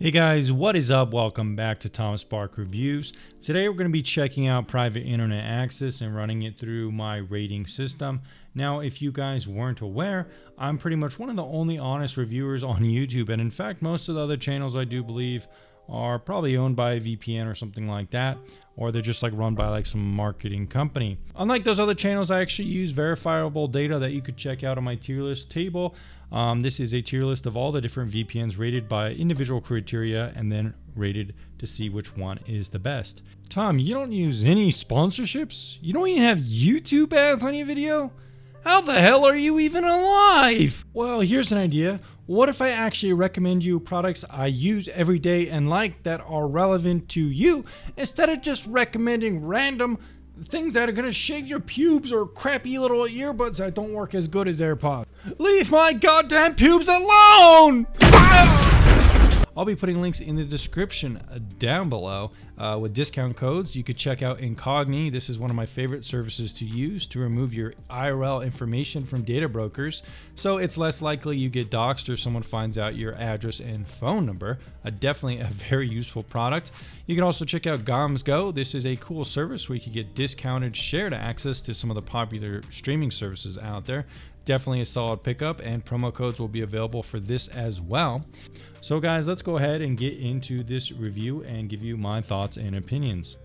Hey guys, what is up? Welcome back to Thomas Spark Reviews. Today we're going to be checking out private internet access and running it through my rating system. Now, if you guys weren't aware, I'm pretty much one of the only honest reviewers on YouTube, and in fact most of the other channels I do believe are probably owned by a VPN or something like that, or they're just like run by like some marketing company. Unlike those other channels, I actually use verifiable data that you could check out on my tier list table. This is a tier list of all the different VPNs rated by individual criteria and then rated to see which one is the best. Tom, you don't use any sponsorships? You don't even have YouTube ads on your video? How the hell are you even alive? Well, here's an idea. What if I actually recommend you products I use every day and like that are relevant to you, instead of just recommending random things that are gonna shave your pubes or crappy little earbuds that don't work as good as AirPods? Leave my goddamn pubes alone! I'll be putting links in the description down below with discount codes. You could check out Incogni. This is one of my favorite services to use to remove your IRL information from data brokers, so it's less likely you get doxxed or someone finds out your address and phone number. Definitely a very useful product. You can also check out GomsGo. This is a cool service where you can get discounted shared access to some of the popular streaming services out there. Definitely a solid pickup, and promo codes will be available for this as well. So guys, let's go ahead and get into this review and give you my thoughts and opinions.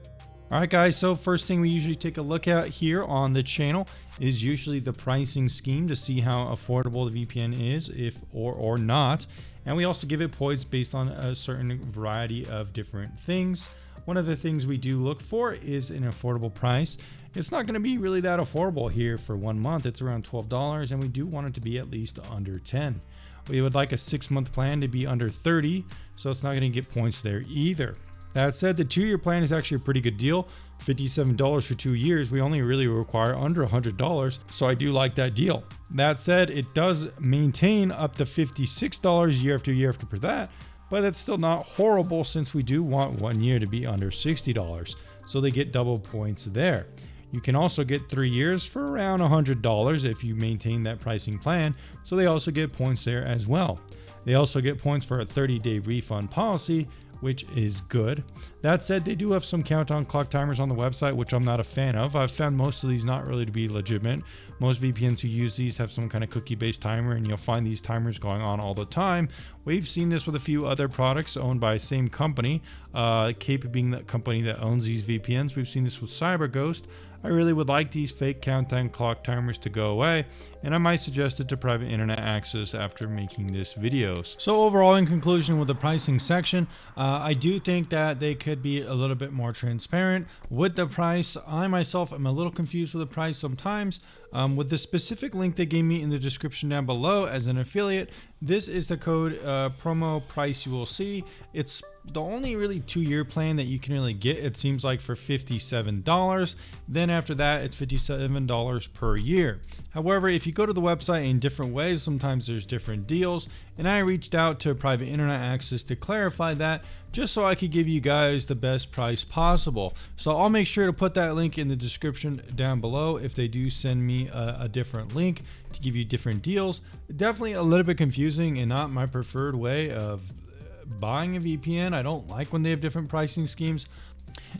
All right guys, so first thing we usually take a look at here on the channel is usually the pricing scheme to see how affordable the VPN is, if or not. And we also give it points based on a certain variety of different things. One of the things we do look for is an affordable price. It's not going to be really that affordable here for 1 month. It's around $12, and we do want it to be at least under 10. We would like a 6-month plan to be under 30, so it's not going to get points there either. That said, the 2-year plan is actually a pretty good deal. $57 for 2 years. We only really require under $100, so I do like that deal. That said, it does maintain up to $56 year after year after that, but it's still not horrible since we do want 1 year to be under $60, so they get double points there. You can also get 3 years for around $100 if you maintain that pricing plan, so they also get points there as well. They also get points for a 30-day refund policy, which is good. That said, they do have some countdown clock timers on the website, which I'm not a fan of. I've found most of these not really to be legitimate. Most VPNs who use these have some kind of cookie-based timer, and you'll find these timers going on all the time. We've seen this with a few other products owned by the same company, Cape being the company that owns these VPNs. We've seen this with CyberGhost. I really would like these fake countdown clock timers to go away, and I might suggest it to private internet access after making this videos. So overall, in conclusion with the pricing section, I do think that they could be a little bit more transparent with the price. I myself am a little confused with the price sometimes. With the specific link they gave me in the description down below as an affiliate, this is the code promo price you will see. It's the only really 2-year plan that you can really get, it seems like, for $57. Then after that, it's $57 per year. However, if you go to the website in different ways, sometimes there's different deals, and I reached out to private internet access to clarify that, just so I could give you guys the best price possible. So I'll make sure to put that link in the description down below if they do send me a different link to give you different deals. Definitely a little bit confusing and not my preferred way of buying a VPN. I don't like when they have different pricing schemes.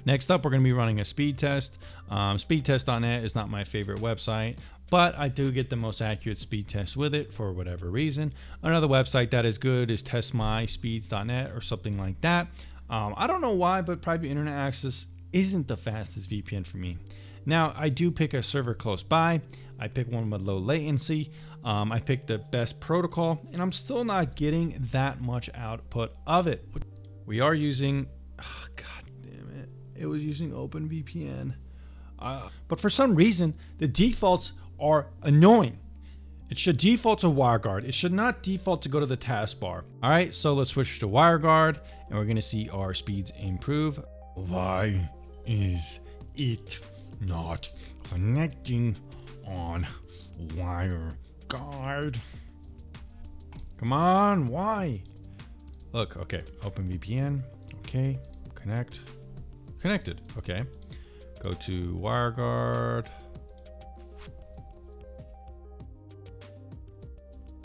Next up, we're going to be running a speed test. Speedtest.net is not my favorite website, but I do get the most accurate speed test with it for whatever reason. Another website that is good is testmyspeeds.net or something like that. I don't know why, but private internet access isn't the fastest VPN for me. Now, I do pick a server close by. I pick one with low latency. I pick the best protocol, and I'm still not getting that much output of it. We are using, oh, God damn it, it was using OpenVPN. But for some reason, the defaults are annoying. It should default to WireGuard. It should not default to go to the taskbar. All right, so let's switch to WireGuard, and we're gonna see our speeds improve. Why is it not connecting on WireGuard? Come on, why? Look, okay, OpenVPN, okay, connected, okay. Go to WireGuard.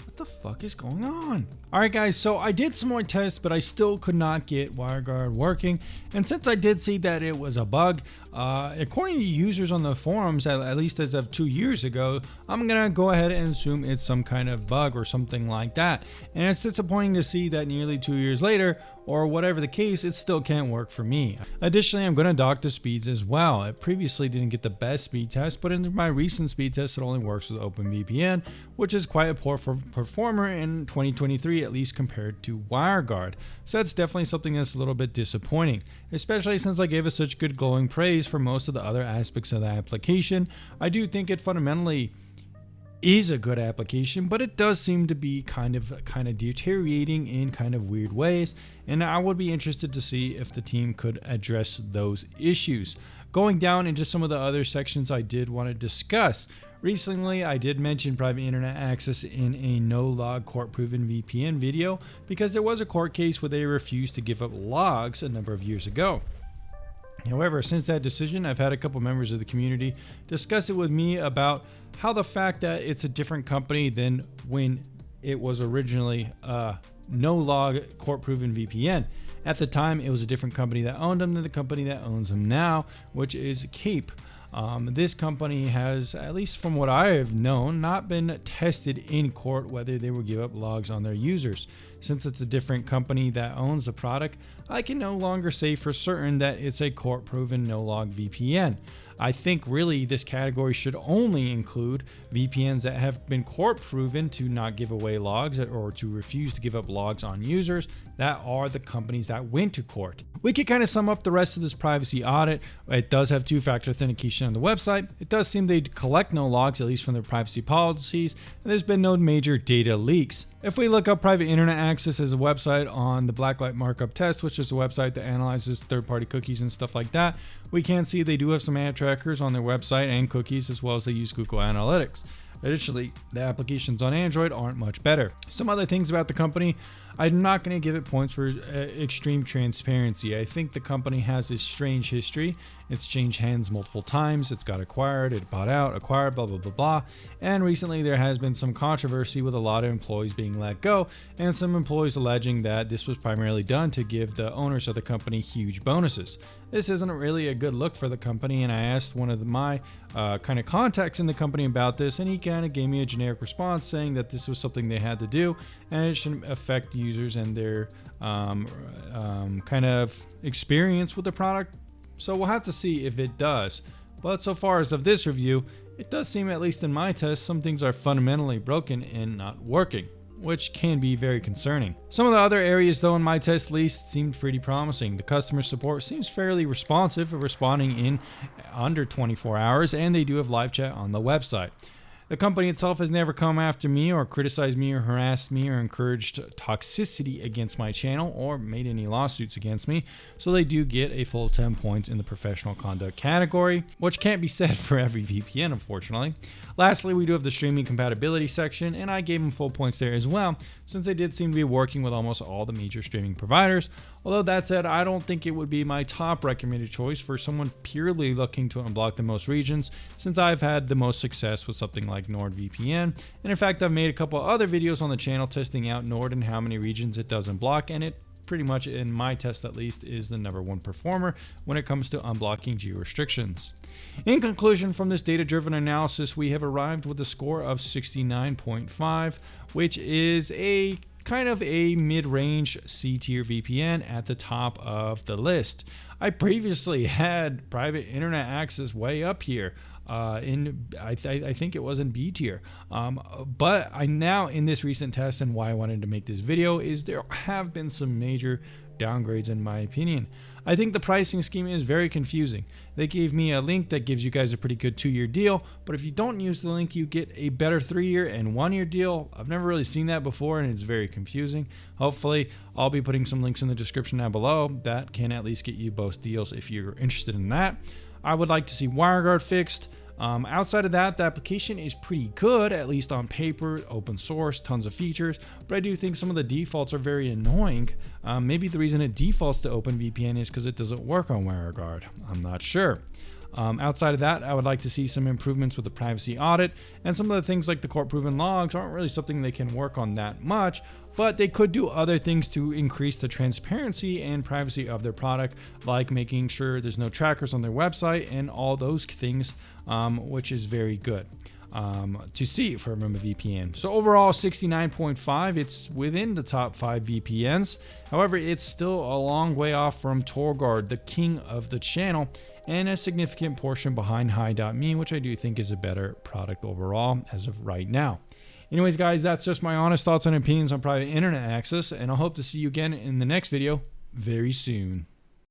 What the fuck is going on? Alright guys, so I did some more tests, but I still could not get WireGuard working. And since I did see that it was a bug, according to users on the forums, at least as of 2 years ago, I'm gonna go ahead and assume it's some kind of bug or something like that. And it's disappointing to see that nearly 2 years later, or whatever the case, it still can't work for me. Additionally, I'm going to dock the speeds as well. I previously didn't get the best speed test, but in my recent speed test, it only works with OpenVPN, which is quite a poor performer in 2023, at least compared to WireGuard. So that's definitely something that's a little bit disappointing, especially since I gave it such good glowing praise for most of the other aspects of the application. I do think it fundamentally is a good application, but it does seem to be kind of deteriorating in kind of weird ways, and I would be interested to see if the team could address those issues. Going down into some of the other sections I did want to discuss. Recently, I did mention private internet access in a no-log court-proven VPN video because there was a court case where they refused to give up logs a number of years ago. However, since that decision, I've had a couple members of the community discuss it with me about how the fact that it's a different company than when it was originally no-log court-proven VPN. At the time, it was a different company that owned them than the company that owns them now, which is Cape. This company has, at least from what I have known, not been tested in court whether they will give up logs on their users. Since it's a different company that owns the product, I can no longer say for certain that it's a court-proven no-log VPN. I think really this category should only include VPNs that have been court-proven to not give away logs or to refuse to give up logs on users. That are the companies that went to court. We could kind of sum up the rest of this privacy audit. It does have two-factor authentication on the website. It does seem they collect no logs, at least from their privacy policies, and there's been no major data leaks. If we look up private internet access as a website on the Blacklight Markup Test, which is a website that analyzes third-party cookies and stuff like that, we can see they do have some ad trackers on their website and cookies, as well as they use Google Analytics. Additionally, the applications on Android aren't much better. Some other things about the company, I'm not going to give it points for extreme transparency. I think the company has this strange history. It's changed hands multiple times. It's got acquired, it bought out, acquired, blah, blah, blah, blah. And recently there has been some controversy with a lot of employees being let go and some employees alleging that this was primarily done to give the owners of the company huge bonuses. This isn't really a good look for the company, and I asked one of my kind of contacts in the company about this, and he kind of gave me a generic response saying that this was something they had to do and it shouldn't affect users and their kind of experience with the product. So we'll have to see if it does. But so far as of this review, it does seem, at least in my test, some things are fundamentally broken and not working, which can be very concerning. Some of the other areas though in my test list seemed pretty promising. The customer support seems fairly responsive, responding in under 24 hours, and they do have live chat on the website. The company itself has never come after me or criticized me or harassed me or encouraged toxicity against my channel or made any lawsuits against me, so they do get a full 10 points in the professional conduct category, which can't be said for every VPN, unfortunately. Lastly, we do have the streaming compatibility section, and I gave them full points there as well, since they did seem to be working with almost all the major streaming providers. Although that said, I don't think it would be my top recommended choice for someone purely looking to unblock the most regions, since I've had the most success with something like NordVPN. And in fact, I've made a couple other videos on the channel testing out Nord and how many regions it doesn't block, and it pretty much, in my test at least, is the #1 performer when it comes to unblocking geo restrictions. In conclusion, from this data-driven analysis, we have arrived with a score of 69.5, which is a kind of a mid-range C-tier VPN at the top of the list. I previously had private internet access way up here. I think it was in B tier, but I now, in this recent test, and why I wanted to make this video, is there have been some major downgrades in my opinion. I think the pricing scheme is very confusing. They gave me a link that gives you guys a pretty good 2-year deal, but if you don't use the link, you get a better 3-year and 1-year deal. I've never really seen that before, and it's very confusing. Hopefully, I'll be putting some links in the description down below that can at least get you both deals if you're interested in that. I would like to see WireGuard fixed. Outside of that, the application is pretty good, at least on paper, open source, tons of features, but I do think some of the defaults are very annoying. Maybe the reason it defaults to OpenVPN is because it doesn't work on WireGuard. I'm not sure. Outside of that, I would like to see some improvements with the privacy audit, and some of the things like the court-proven logs aren't really something they can work on that much, but they could do other things to increase the transparency and privacy of their product, like making sure there's no trackers on their website and all those things, which is very good to see from a VPN. So overall, 69.5, it's within the top 5 VPNs. However, it's still a long way off from Torguard, the king of the channel, and a significant portion behind Hi.me, which I do think is a better product overall as of right now. Anyways, guys, that's just my honest thoughts and opinions on private internet access, and I hope to see you again in the next video very soon.